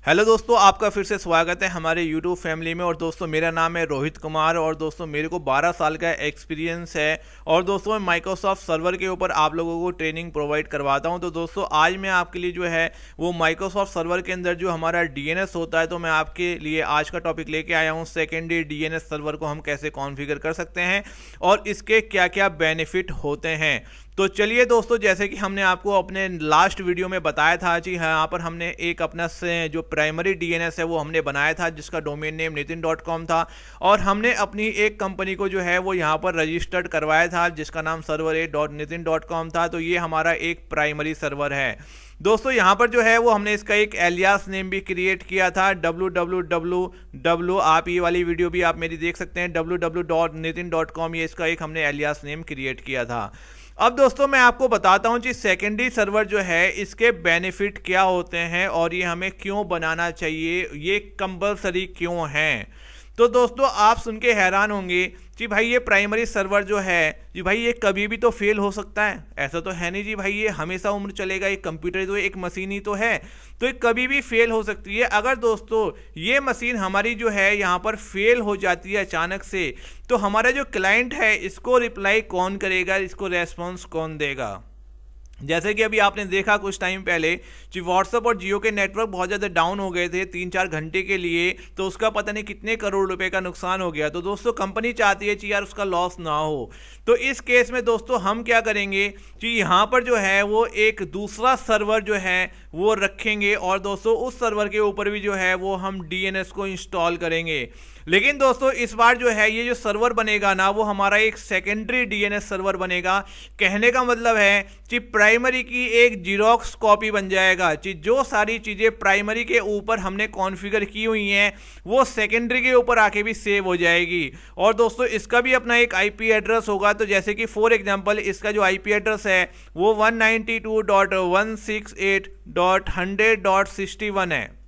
Hello दोस्तों, आपका फिर से स्वागत है हमारे YouTube फैमिली में। और दोस्तों मेरा नाम है रोहित कुमार और दोस्तों मेरे को 12 साल का एक्सपीरियंस है। और दोस्तों मैं माइक्रोसॉफ्ट सर्वर के ऊपर आप लोगों को ट्रेनिंग प्रोवाइड करवाता हूं। तो दोस्तों आज मैं आपके लिए जो है वो माइक्रोसॉफ्ट सर्वर के अंदर जो हमारा DNS होता है, तो मैं आपके लिए आज का टॉपिक लेके आया हूँ। सेकेंडरी DNS सर्वर को हम कैसे कॉन्फ़िगर कर सकते हैं और इसके क्या क्या बेनिफिट होते हैं। तो चलिए दोस्तों, जैसे कि हमने आपको अपने लास्ट वीडियो में बताया था जी, यहाँ पर हमने एक अपना से जो प्राइमरी DNS है वो हमने बनाया था, जिसका डोमेन नेम nitin.com था। और हमने अपनी एक कंपनी को जो है वो यहाँ पर रजिस्टर्ड करवाया था, जिसका नाम server8.nitin.com था। तो ये हमारा एक प्राइमरी सर्वर है दोस्तों। यहाँ पर जो है वो हमने इसका एक एलियास नेम भी क्रिएट किया था, www। आप ये वाली वीडियो भी आप मेरी देख सकते हैं, www.nitin.com, ये इसका एक हमने एलियास नेम क्रिएट किया था। अब दोस्तों मैं आपको बताता हूं कि सेकेंडरी सर्वर जो है इसके बेनिफिट क्या होते हैं और ये हमें क्यों बनाना चाहिए, ये कंपलसरी क्यों है। तो दोस्तों आप सुन के हैरान होंगे कि भाई ये प्राइमरी सर्वर जो है जी भाई ये कभी भी तो फेल हो सकता है। ऐसा तो है नहीं जी भाई, ये हमेशा उम्र चलेगा। एक कंप्यूटर तो एक मशीन ही तो है, तो ये कभी भी फेल हो सकती है। अगर दोस्तों ये मशीन हमारी जो है यहाँ पर फेल हो जाती है अचानक से, तो हमारा जो क्लाइंट है इसको रिप्लाई कौन करेगा, इसको रेस्पॉन्स कौन देगा। जैसे कि अभी आपने देखा कुछ टाइम पहले कि व्हाट्सएप और जियो के नेटवर्क बहुत ज़्यादा डाउन हो गए थे 3-4 घंटे के लिए, तो उसका पता नहीं कितने करोड़ रुपए का नुकसान हो गया। तो दोस्तों कंपनी चाहती है कि यार उसका लॉस ना हो। तो इस केस में दोस्तों हम क्या करेंगे कि यहाँ पर जो है वो एक दूसरा सर्वर जो है वो रखेंगे और दोस्तों उस सर्वर के ऊपर भी जो है वो हम DNS को इंस्टॉल करेंगे। लेकिन दोस्तों इस बार जो है ये जो सर्वर बनेगा ना, वो हमारा एक सेकेंडरी DNS सर्वर बनेगा। कहने का मतलब है कि प्राइमरी की एक जीरोक्स कॉपी बन जाएगा कि जो सारी चीज़ें प्राइमरी के ऊपर हमने कॉन्फ़िगर की हुई हैं वो सेकेंडरी के ऊपर आके भी सेव हो जाएगी। और दोस्तों इसका भी अपना एक IP एड्रेस होगा। तो जैसे कि फॉर एग्जांपल इसका जो IP एड्रेस है वो 192.168.100.61 है।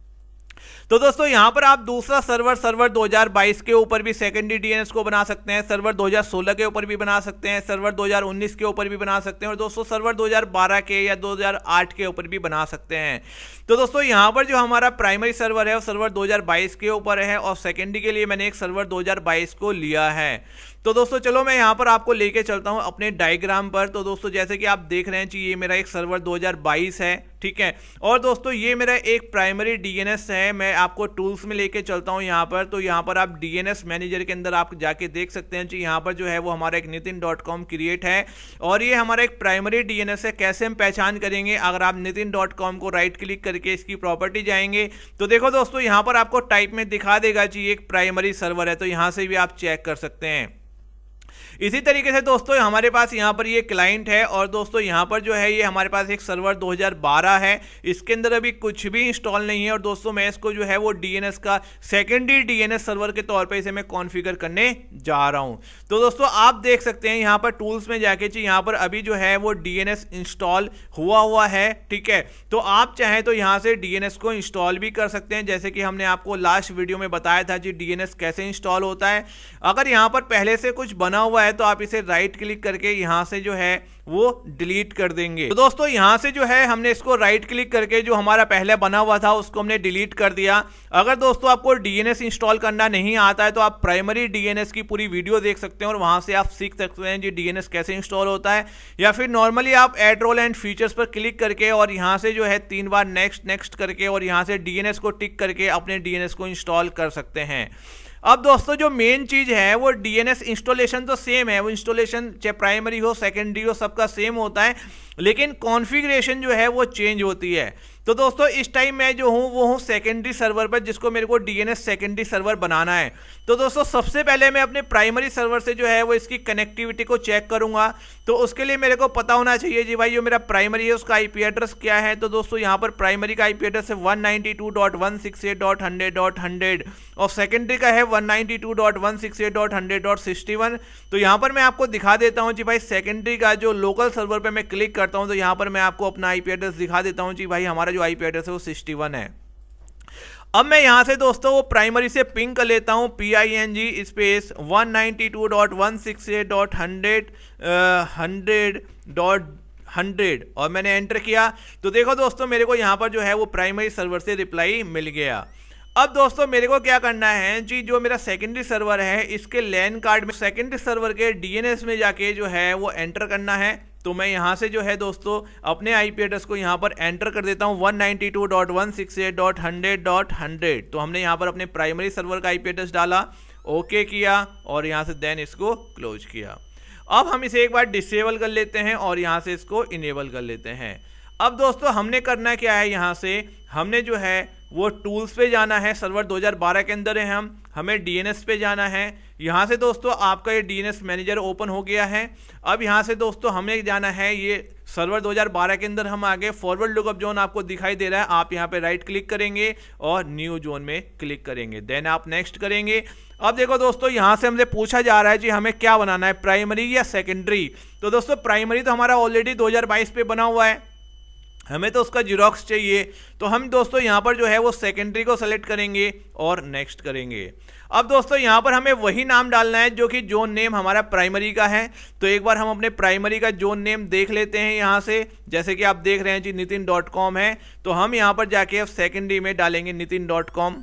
तो दोस्तों यहां पर आप दूसरा सर्वर 2022 के ऊपर भी सेकेंडरी DNS को बना सकते हैं, सर्वर 2016 के ऊपर भी बना सकते हैं, सर्वर 2019 के ऊपर भी बना सकते हैं और दोस्तों सर्वर 2012 के या 2008 के ऊपर भी बना सकते हैं। तो दोस्तों यहां पर जो हमारा प्राइमरी सर्वर है वो सर्वर 2022 के ऊपर है और सेकेंडरी के लिए मैंने एक सर्वर 2022 को लिया है। तो दोस्तों चलो मैं यहाँ पर आपको लेके चलता हूँ अपने डायग्राम पर। तो दोस्तों जैसे कि आप देख रहे हैं कि ये मेरा एक सर्वर 2022 है, ठीक है। और दोस्तों ये मेरा एक प्राइमरी DNS है। मैं आपको टूल्स में लेके चलता हूँ यहाँ पर। तो यहाँ पर आप DNS मैनेजर के अंदर आप जाके देख सकते हैं कि यहाँ पर जो है वो हमारा एक nitin.com क्रिएट है और ये हमारा एक प्राइमरी DNS है। कैसे हम पहचान करेंगे, अगर आप nitin.com को राइट क्लिक करके इसकी प्रॉपर्टी जाएंगे तो देखो दोस्तों यहाँ पर आपको टाइप में दिखा देगा कि एक प्राइमरी सर्वर है। तो यहाँ से भी आप चेक कर सकते हैं। इसी तरीके से दोस्तों हमारे पास यहाँ पर ये क्लाइंट है और दोस्तों यहाँ पर जो है ये हमारे पास एक सर्वर 2012 है। इसके अंदर अभी कुछ भी इंस्टॉल नहीं है और दोस्तों मैं इसको जो है वो DNS का सेकेंडरी DNS सर्वर के तौर पे इसे मैं कॉन्फ़िगर करने जा रहा हूँ। तो दोस्तों आप देख सकते हैं यहाँ पर टूल्स में जाके यहाँ पर अभी जो है वो DNS इंस्टॉल हुआ है, ठीक है। तो आप चाहें तो यहाँ से DNS को इंस्टॉल भी कर सकते हैं, जैसे कि हमने आपको लास्ट वीडियो में बताया था कि DNS कैसे इंस्टॉल होता है। अगर यहाँ पर पहले से कुछ बना हुआ है तो आप इसे राइट क्लिक करके यहां से जो है वो डिलीट कर देंगे। तो दोस्तों यहां से जो है हमने इसको राइट क्लिक करके जो हमारा पहले बना हुआ था उसको हमने डिलीट कर दिया। अगर दोस्तों आपको DNS इंस्टॉल करना नहीं आता है तो आप प्राइमरी DNS की पूरी वीडियो देख सकते हैं और वहां से आप सीख सकते हैं कि DNS कैसे इंस्टॉल होता है। या फिर नॉर्मली आप ऐड रोल एंड फीचर्स पर क्लिक करके और यहां से जो है 3 बार नेक्स्ट करके और यहां से DNS को टिक करके अपने DNS को इंस्टॉल कर सकते हैं। अब दोस्तों जो मेन चीज है वो DNS इंस्टॉलेशन तो सेम है, वो इंस्टॉलेशन चाहे प्राइमरी हो सेकेंडरी हो सबका सेम होता है, लेकिन कॉन्फ़िगरेशन जो है वो चेंज होती है। तो दोस्तों इस टाइम मैं जो हूँ वो हूँ सेकेंडरी सर्वर पर, जिसको मेरे को DNS सेकेंडरी सर्वर बनाना है। तो दोस्तों सबसे पहले मैं अपने प्राइमरी सर्वर से जो है वो इसकी कनेक्टिविटी को चेक करूंगा। तो उसके लिए मेरे को पता होना चाहिए जी भाई जो मेरा प्राइमरी है उसका IP एड्रेस क्या है। तो दोस्तों यहाँ पर प्राइमरी का IP एड्रेस है 192.168.100.100 और सेकेंडरी का है 192.168.100.61। तो यहाँ पर मैं आपको दिखा देता हूँ जी भाई सेकेंडरी का जो लोकल सर्वर पर मैं क्लिक करता हूँ तो यहाँ पर मैं आपको अपना IP एड्रेस दिखा देता हूँ जी भाई हमारा जो IP एड्रेस है वो 61 है। अब मैं यहां से दोस्तों वो प्राइमरी से पिंग कर लेता हूं PING स्पेस 192.168.100.100 100 और मैंने एंटर किया तो देखो दोस्तों मेरे को यहाँ पर जो है वो प्राइमरी सर्वर से रिप्लाई मिल गया। अब दोस्तों मेरे को क्या करना है जी, जो मेरा सेकेंडरी सर्वर है इसके लैन कार्ड में सेकेंडरी सर्वर के डीएनएस में जाके जो है वो एंटर करना है। तो मैं यहाँ से जो है दोस्तों अपने आईपी एड्रेस को यहाँ पर एंटर कर देता हूँ 192.168.100.100। तो हमने यहाँ पर अपने प्राइमरी सर्वर का आईपी एड्रेस डाला, ओके किया और यहाँ से देन इसको क्लोज किया। अब हम इसे एक बार डिसेबल कर लेते हैं और यहाँ से इसको इनेबल कर लेते हैं। अब दोस्तों हमने करना क्या है, यहाँ से हमने जो है वो टूल्स पे जाना है, सर्वर 2012 के अंदर है हमें डीएनएस पे जाना है। यहाँ से दोस्तों आपका ये डीएनएस मैनेजर ओपन हो गया है। अब यहाँ से दोस्तों हमें जाना है ये सर्वर 2012 के अंदर हम आगे फॉरवर्ड लुकअप जोन आपको दिखाई दे रहा है, आप यहाँ पे राइट क्लिक करेंगे और न्यू जोन में क्लिक करेंगे, देन आप नेक्स्ट करेंगे। अब देखो दोस्तों यहाँ से हमसे पूछा जा रहा है जी हमें क्या बनाना है, प्राइमरी या सेकेंडरी। तो दोस्तों प्राइमरी तो हमारा ऑलरेडी 2022 पे बना हुआ है, हमें तो उसका जीरोक्स चाहिए। तो हम दोस्तों यहाँ पर जो है वो सेकेंडरी को सेलेक्ट करेंगे और नेक्स्ट करेंगे। अब दोस्तों यहाँ पर हमें वही नाम डालना है जो कि जोन नेम हमारा प्राइमरी का है। तो एक बार हम अपने प्राइमरी का जोन नेम देख लेते हैं यहाँ से, जैसे कि आप देख रहे हैं जी nitin.com है। तो हम यहाँ पर जाके अब सेकेंडरी में डालेंगे nitin.com।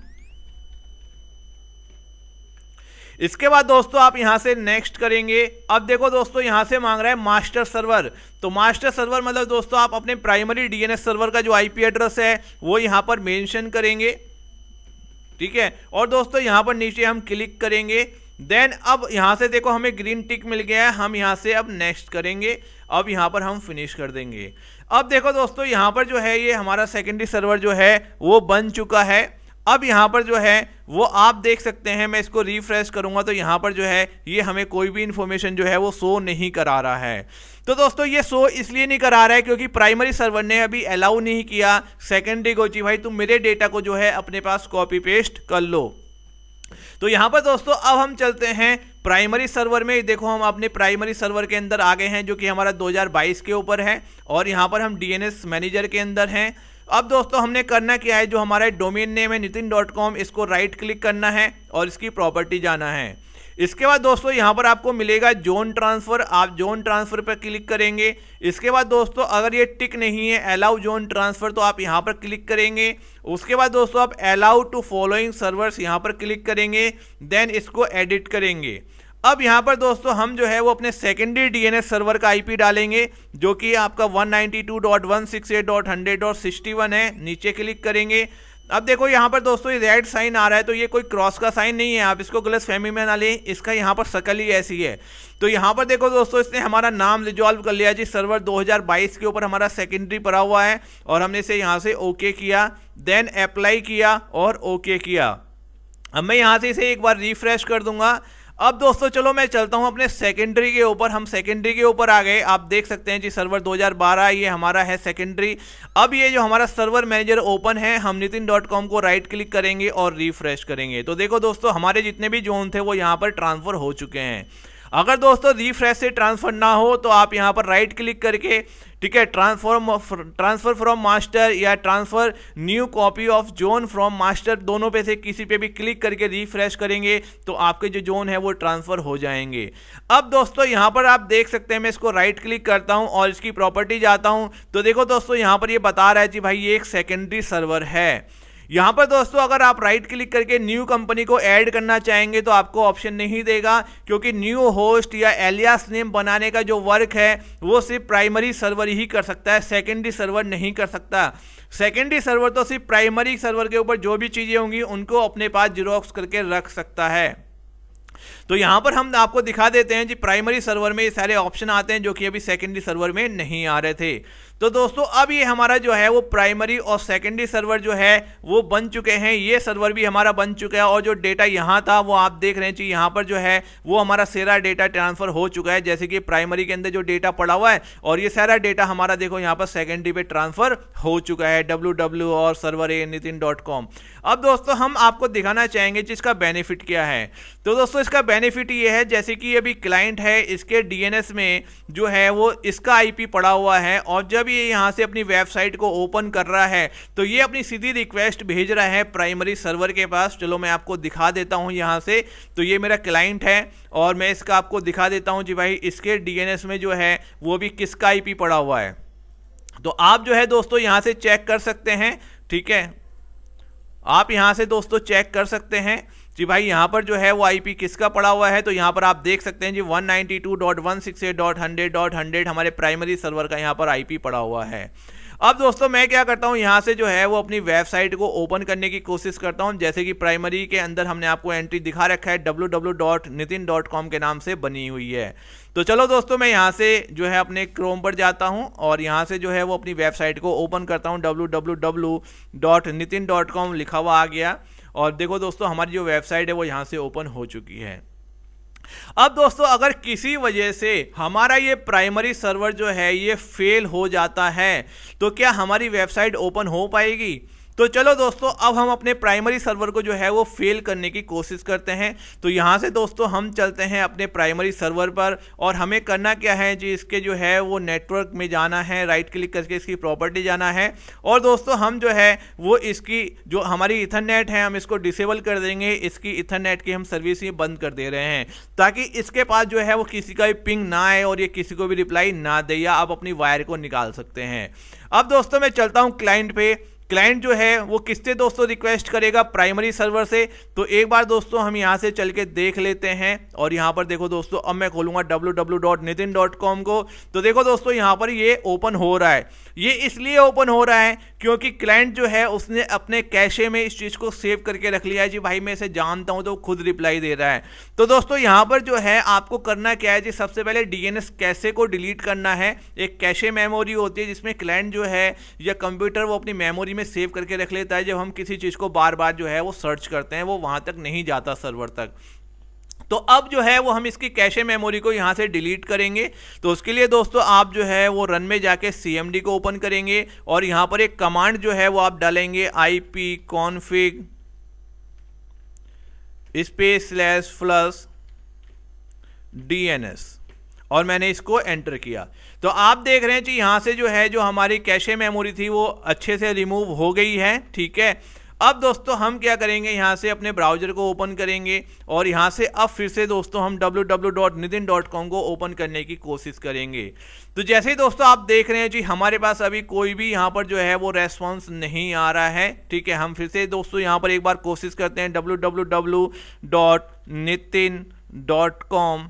इसके बाद दोस्तों आप यहां से नेक्स्ट करेंगे। अब देखो दोस्तों यहां से मांग रहा है मास्टर सर्वर। तो मास्टर सर्वर मतलब दोस्तों आप अपने प्राइमरी डीएनएस सर्वर का जो आईपी एड्रेस है वो यहां पर मेंशन करेंगे, ठीक है। और दोस्तों यहां पर नीचे हम क्लिक करेंगे, देन अब यहां से देखो हमें ग्रीन टिक मिल गया है, हम यहां से अब नेक्स्ट करेंगे। अब यहां पर हम फिनिश कर देंगे। अब देखो दोस्तों यहां पर जो है ये हमारा सेकेंडरी सर्वर जो है वो बन चुका है। अब यहाँ पर जो है वो आप देख सकते हैं, मैं इसको रिफ्रेश करूंगा तो यहाँ पर जो है ये हमें कोई भी इंफॉर्मेशन जो है वो शो नहीं करा रहा है। तो दोस्तों ये शो इसलिए नहीं करा रहा है क्योंकि प्राइमरी सर्वर ने अभी अलाउ नहीं किया सेकेंडरी को जी भाई तुम मेरे डेटा को जो है अपने पास कॉपी पेस्ट कर लो। तो यहाँ पर दोस्तों अब हम चलते हैं प्राइमरी सर्वर में। देखो हम अपने प्राइमरी सर्वर के अंदर आ गए हैं जो कि हमारा 2022 के ऊपर है और यहाँ पर हम डीएनएस मैनेजर के अंदर हैं। अब दोस्तों हमने करना क्या है, जो हमारा डोमेन नेम है nitin.com, इसको राइट क्लिक करना है और इसकी प्रॉपर्टी जाना है। इसके बाद दोस्तों यहाँ पर आपको मिलेगा जोन ट्रांसफ़र, आप जोन ट्रांसफ़र पर क्लिक करेंगे। इसके बाद दोस्तों अगर ये टिक नहीं है अलाउ जोन ट्रांसफ़र तो आप यहाँ पर क्लिक करेंगे। उसके बाद दोस्तों आप अलाउ टू फॉलोइंग सर्वर्स यहाँ पर क्लिक करेंगे, देन इसको एडिट करेंगे। अब यहाँ पर दोस्तों हम जो है वो अपने सेकेंडरी डीएनएस सर्वर का आईपी डालेंगे जो कि आपका 192.168.100.61 है, नीचे क्लिक करेंगे। अब देखो यहाँ पर दोस्तों ये रेड साइन आ रहा है तो ये कोई क्रॉस का साइन नहीं है, आप इसको गलतफहमी में ना लें, इसका यहाँ पर शकल ही ऐसी है। तो यहाँ पर देखो दोस्तों इसने हमारा नाम रिजॉल्व कर लिया जी, सर्वर 2022 के ऊपर हमारा सेकेंडरी पड़ा हुआ है और हमने इसे यहाँ से ओके किया, देन अप्लाई किया और ओके किया। अब मैं यहाँ से इसे एक बार रिफ्रेश कर दूंगा। अब दोस्तों चलो मैं चलता हूं अपने सेकेंडरी के ऊपर। हम सेकेंडरी के ऊपर आ गए, आप देख सकते हैं जी सर्वर 2012 ये हमारा है सेकेंडरी। अब ये जो हमारा सर्वर मैनेजर ओपन है, हम nitin.com को राइट क्लिक करेंगे और रिफ्रेश करेंगे। तो देखो दोस्तों हमारे जितने भी जोन थे वो यहाँ पर ट्रांसफर हो चुके हैं। अगर दोस्तों रिफ्रेश से ट्रांसफर ना हो तो आप यहाँ पर राइट क्लिक करके, ठीक है, ट्रांसफर फ्रॉम मास्टर या transfer new copy of zone from master, दोनों पे से किसी पे भी क्लिक करके रिफ्रेश करेंगे तो आपके जो जोन है वो ट्रांसफर हो जाएंगे। अब दोस्तों यहाँ पर आप देख सकते हैं, मैं इसको राइट क्लिक करता हूँ और इसकी प्रॉपर्टी जाता हूँ तो देखो दोस्तों यहाँ पर ये बता रहा है जी भाई ये एक सेकेंडरी सर्वर है। यहाँ पर दोस्तों अगर आप राइट क्लिक करके न्यू कंपनी को ऐड करना चाहेंगे तो आपको ऑप्शन नहीं देगा, क्योंकि न्यू होस्ट या एलियास नेम बनाने का जो वर्क है वो सिर्फ प्राइमरी सर्वर ही कर सकता है, सेकेंडरी सर्वर नहीं कर सकता। सेकेंडरी सर्वर तो सिर्फ प्राइमरी सर्वर के ऊपर जो भी चीज़ें होंगी उनको अपने पास जीरोक्स करके रख सकता है। तो यहाँ पर हम आपको दिखा देते हैं जी प्राइमरी सर्वर में ये सारे ऑप्शन आते हैं जो कि अभी सेकेंडरी सर्वर में नहीं आ रहे थे। तो दोस्तों अब ये हमारा जो है वो प्राइमरी और सेकेंडरी सर्वर जो है वो बन चुके हैं, ये सर्वर भी हमारा बन चुका है और जो डेटा यहाँ था वो आप देख रहे हैं जी यहाँ पर जो है वो हमारा सारा डेटा ट्रांसफर हो चुका है, जैसे कि प्राइमरी के अंदर जो डेटा पड़ा हुआ है और ये सारा डेटा हमारा देखो यहाँ पर सेकेंडरी पे ट्रांसफर हो चुका है www और सर्वर nitin.com। अब दोस्तों हम आपको दिखाना चाहेंगे जिसका बेनिफिट क्या है। तो दोस्तों इसका बेनिफिट ये है, जैसे कि अभी क्लाइंट है इसके डीएनएस में जो है वो इसका आईपी पड़ा हुआ है और जब ये यहाँ से अपनी वेबसाइट को ओपन कर रहा है तो ये अपनी सीधी रिक्वेस्ट भेज रहा है प्राइमरी सर्वर के पास। चलो मैं आपको दिखा देता हूँ यहाँ से, तो ये मेरा क्लाइंट है और मैं इसका आपको दिखा देता हूँ जी भाई इसके डीएनएस में जो है वो भी किसका आईपी पड़ा हुआ है। तो आप जो है दोस्तों यहाँ से चेक कर सकते हैं, ठीक है, आप यहाँ से दोस्तों चेक कर सकते हैं जी भाई यहाँ पर जो है वो आईपी किसका पड़ा हुआ है। तो यहाँ पर आप देख सकते हैं जी 192.168.100.100 हमारे प्राइमरी सर्वर का यहाँ पर आईपी पड़ा हुआ है। अब दोस्तों मैं क्या करता हूँ, यहाँ से जो है वो अपनी वेबसाइट को ओपन करने की कोशिश करता हूँ। जैसे कि प्राइमरी के अंदर हमने आपको एंट्री दिखा रखा है www.nitin.com के नाम से बनी हुई है। तो चलो दोस्तों मैं यहाँ से जो है अपने क्रोम पर जाता हूँ और यहाँ से जो है वो अपनी वेबसाइट को ओपन करता हूँ। www.nitin.com लिखा हुआ आ गया और देखो दोस्तों हमारी जो वेबसाइट है वो यहाँ से ओपन हो चुकी है। अब दोस्तों अगर किसी वजह से हमारा ये प्राइमरी सर्वर जो है ये फेल हो जाता है तो क्या हमारी वेबसाइट ओपन हो पाएगी? तो चलो दोस्तों अब हम अपने प्राइमरी सर्वर को जो है वो फेल करने की कोशिश करते हैं। तो यहाँ से दोस्तों हम चलते हैं अपने प्राइमरी सर्वर पर और हमें करना क्या है जी, इसके जो है वो नेटवर्क में जाना है, राइट क्लिक करके इसकी प्रॉपर्टी जाना है और दोस्तों हम जो है वो इसकी जो हमारी इथरनेट है हम इसको डिसेबल कर देंगे। इसकी इथरनेट की हम सर्विस ही बंद कर दे रहे हैं ताकि इसके पास जो है वो किसी का भी पिंग ना आए और ये किसी को भी रिप्लाई ना दे, या आप अपनी वायर को निकाल सकते हैं। अब दोस्तों मैं चलता हूँ क्लाइंट पे। क्लाइंट जो है वो किससे दोस्तों रिक्वेस्ट करेगा, प्राइमरी सर्वर से। तो एक बार दोस्तों हम यहाँ से चल के देख लेते हैं और यहाँ पर देखो दोस्तों अब मैं खोलूंगा www.nitin.com को। तो देखो दोस्तों यहाँ पर ये ओपन हो रहा है। ये इसलिए ओपन हो रहा है क्योंकि क्लाइंट जो है उसने अपने कैशे में इस चीज़ को सेव करके रख लिया है जी भाई मैं इसे जानता हूँ, तो खुद रिप्लाई दे रहा है। तो दोस्तों यहाँ पर जो है आपको करना क्या है जी, सबसे पहले डीएनएस कैशे को डिलीट करना है। एक कैशे मेमोरी होती है जिसमें क्लाइंट जो है या कंप्यूटर वो अपनी मेमोरी में सेव करके रख लेता है। जब हम किसी चीज़ को बार बार जो है वो सर्च करते हैं वो वहाँ तक नहीं जाता सर्वर तक। तो अब जो है वो हम इसकी कैशे मेमोरी को यहाँ से डिलीट करेंगे। तो उसके लिए दोस्तों आप जो है वो रन में जाके CMD को ओपन करेंगे और यहाँ पर एक कमांड जो है वो आप डालेंगे ipconfig /+DNS और मैंने इसको एंटर किया। तो आप देख रहे हैं कि यहाँ से जो है जो हमारी कैशे मेमोरी थी वो अच्छे से रिमूव हो गई है, ठीक है। अब दोस्तों हम क्या करेंगे, यहाँ से अपने ब्राउज़र को ओपन करेंगे और यहाँ से अब फिर से दोस्तों हम www.nitin.com को ओपन करने की कोशिश करेंगे। तो जैसे ही दोस्तों आप देख रहे हैं जी हमारे पास अभी कोई भी यहाँ पर जो है वो रेस्पॉन्स नहीं आ रहा है, ठीक है। हम फिर से दोस्तों यहाँ पर एक बार कोशिश करते हैं www.nitin.com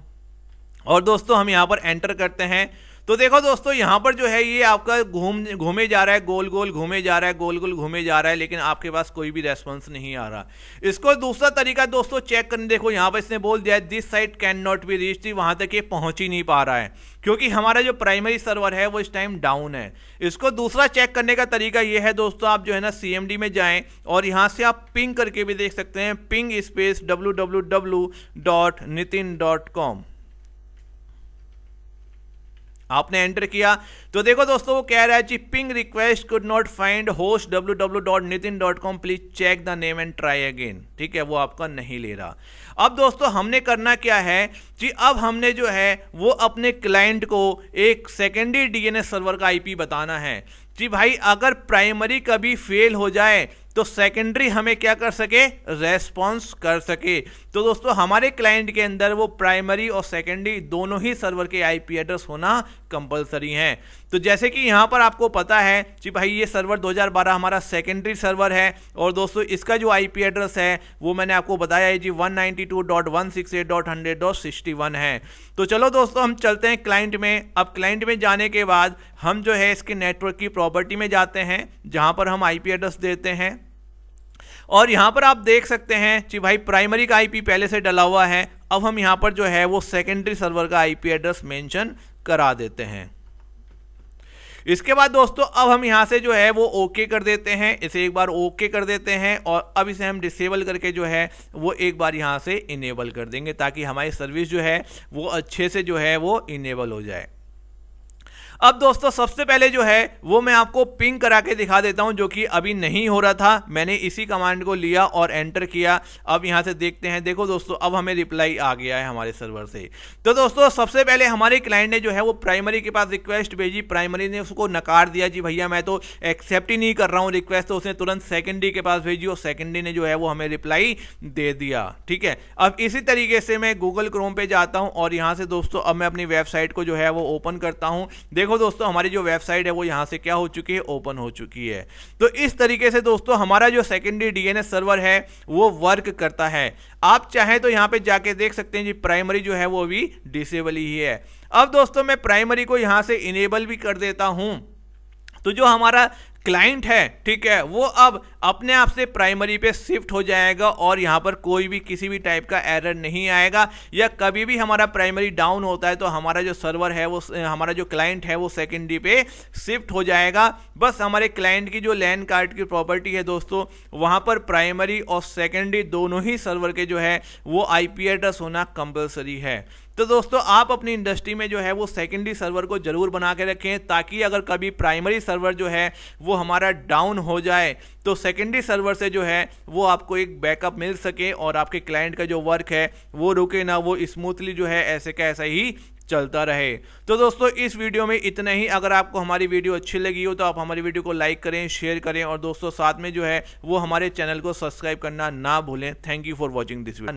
और दोस्तों हम यहाँ पर एंटर करते हैं। तो देखो दोस्तों यहाँ पर जो है ये आपका घूमे जा रहा है, गोल गोल घूमे जा रहा है, गोल गोल घूमे जा रहा है, लेकिन आपके पास कोई भी रेस्पॉन्स नहीं आ रहा। इसको दूसरा तरीका दोस्तों चेक करने, देखो यहाँ पर इसने बोल दिया है this site can not be reached, वहाँ तक ये पहुँच ही नहीं पा रहा है क्योंकि हमारा जो प्राइमरी सर्वर है वो इस टाइम डाउन है। इसको दूसरा चेक करने का तरीका ये है दोस्तों, आप जो है ना CMD में जाएं और यहाँ से आप पिंग करके भी देख सकते हैं, पिंग स्पेस www.nitin.com आपने एंटर किया। तो देखो दोस्तों वो कह रहा है जी ping request could not find host www.nitin.com please check the name and try again, ठीक है, वो आपका नहीं ले रहा। अब दोस्तों हमने करना क्या है जी, अब हमने जो है वो अपने क्लाइंट को एक सेकेंडरी DNS सर्वर का IP बताना है जी भाई। अगर प्राइमरी कभी फेल हो जाए तो सेकेंडरी हमें क्या कर सके, रेस्पॉन्स कर सके। तो दोस्तों हमारे क्लाइंट के अंदर वो प्राइमरी और सेकेंडरी दोनों ही सर्वर के IP एड्रेस होना कंपलसरी हैं। तो जैसे कि यहाँ पर आपको पता है कि भाई ये सर्वर 2012 हमारा सेकेंडरी सर्वर है और दोस्तों इसका जो IP एड्रेस है वो मैंने आपको बताया है जी 192.168.100.61 है। तो चलो दोस्तों हम चलते हैं क्लाइंट में। अब क्लाइंट में जाने के बाद हम जो है इसके नेटवर्क की प्रॉपर्टी में जाते हैं जहाँ पर हम IP एड्रेस देते हैं और यहाँ पर आप देख सकते हैं कि भाई प्राइमरी का IP पहले से डला हुआ है। अब हम यहाँ पर जो है वो सेकेंडरी सर्वर का IP एड्रेस मेंशन करा देते हैं। इसके बाद दोस्तों अब हम यहाँ से जो है वो ओके कर देते हैं, इसे एक बार ओके कर देते हैं और अब इसे हम डिसेबल करके जो है वो एक बार यहाँ से इनेबल कर देंगे ताकि हमारी सर्विस जो है वो अच्छे से जो है वो इनेबल हो जाए। अब दोस्तों सबसे पहले जो है वो मैं आपको पिंग करा के दिखा देता हूं, जो कि अभी नहीं हो रहा था। मैंने इसी कमांड को लिया और एंटर किया। अब यहां से देखते हैं, देखो दोस्तों अब हमें रिप्लाई आ गया है हमारे सर्वर से। तो दोस्तों सबसे पहले हमारे क्लाइंट ने जो है वो प्राइमरी के पास रिक्वेस्ट भेजी, प्राइमरी ने उसको नकार दिया, जी भैया मैं तो एक्सेप्ट ही नहीं कर रहा हूँ रिक्वेस्ट। तो उसने तुरंत सेकेंडरी के पास भेजी और सेकेंडरी ने जो है वो हमें रिप्लाई दे दिया, ठीक है। अब इसी तरीके से मैं गूगल क्रोम पे जाता हूँ और यहाँ से दोस्तों अब मैं अपनी वेबसाइट को जो है वो ओपन करता हूँ। देखो देखो दोस्तों हमारी जो वेबसाइट है वो यहाँ से क्या हो चुकी है, ओपन हो चुकी है। तो इस तरीके से दोस्तों हमारा जो सेकेंडरी डीएनएस सर्वर है वो वर्क करता है। आप चाहें तो यहाँ पे जाके देख सकते हैं जी, प्राइमरी जो है वो भी डिसेबल ही है। अब दोस्तों मैं प्राइमरी को यहाँ से इनेबल भी कर देता हूँ, तो जो हमारा क्लाइंट है, ठीक है, वो अब अपने आप से प्राइमरी पे शिफ्ट हो जाएगा और यहाँ पर कोई भी किसी भी टाइप का एरर नहीं आएगा, या कभी भी हमारा प्राइमरी डाउन होता है तो हमारा जो सर्वर है वो, हमारा जो क्लाइंट है वो सेकेंडरी पे शिफ्ट हो जाएगा। बस हमारे क्लाइंट की जो लैन कार्ड की प्रॉपर्टी है दोस्तों, वहाँ पर प्राइमरी और सेकेंडरी दोनों ही सर्वर के जो है वो आईपी एड्रेस होना कंपलसरी है। तो दोस्तों आप अपनी इंडस्ट्री में जो है वो सेकेंडरी सर्वर को जरूर बना के रखें, ताकि अगर कभी प्राइमरी सर्वर जो है वो हमारा डाउन हो जाए तो सेकेंडरी सर्वर से जो है वो आपको एक बैकअप मिल सके और आपके क्लाइंट का जो वर्क है वो रुके ना, वो स्मूथली जो है ऐसे का ऐसा ही चलता रहे। तो दोस्तों इस वीडियो में इतना ही। अगर आपको हमारी वीडियो अच्छी लगी हो तो आप हमारी वीडियो को लाइक करें, शेयर करें और दोस्तों साथ में जो है वो हमारे चैनल को सब्सक्राइब करना ना भूलें। Thank you for watching this video.